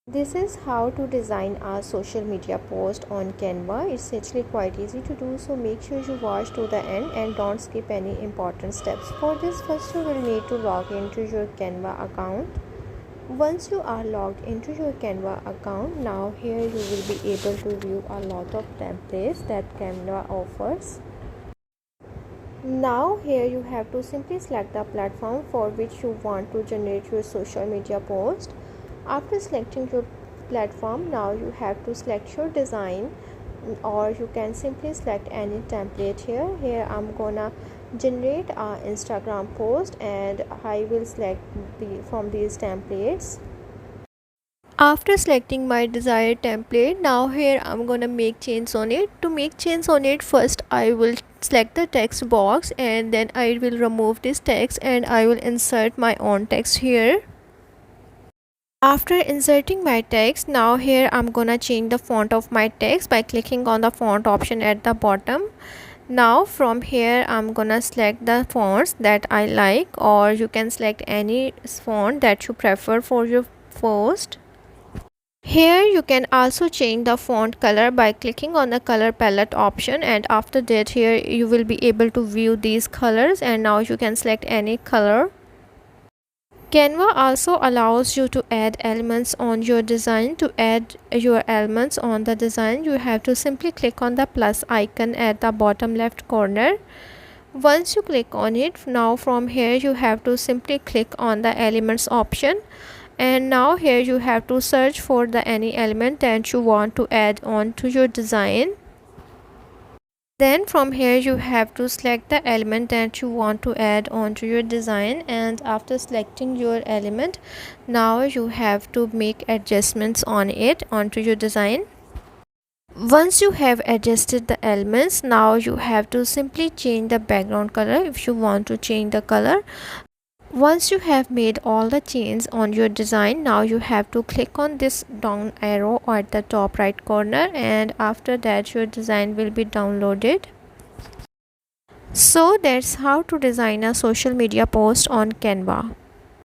This is how to design a social media post on Canva. It's actually quite easy to do, so make sure you watch to the end and don't skip any important steps. For this, first you will need to log into your Canva account. Once you are logged into your Canva account, now here you will be able to view a lot of templates that Canva offers. Now here you have to simply select the platform for which you want to generate your social media post. After selecting your platform, now you have to select your design, or you can simply select any template. Here I'm gonna generate a Instagram post and I will select from these templates. After selecting my desired template, now here I'm gonna make change on it. To make change on it, first I will select the text box and then I will remove this text and I will insert my own text here. After inserting my text, now here I'm gonna change the font of my text by clicking on the font option at the bottom. Now from here I'm gonna select the fonts that I like, or you can select any font that you prefer for your post. Here you can also change the font color by clicking on the color palette option, and after that here you will be able to view these colors, and now you can select any color. Canva also allows you to add elements on your design. To add your elements on the design, you have to simply click on the plus icon at the bottom left corner. Once you click on it, now from here you have to simply click on the elements option, and now here you have to search for the any element that you want to add on to your design. Then from here you have to select the element that you want to add onto your design, and after selecting your element, now you have to make adjustments on it onto your design. Once you have adjusted the elements, now you have to simply change the background color if you want to change the color. Once you have made all the changes on your design, now you have to click on this down arrow at the top right corner, and after that your design will be downloaded. So that's how to design a social media post on Canva.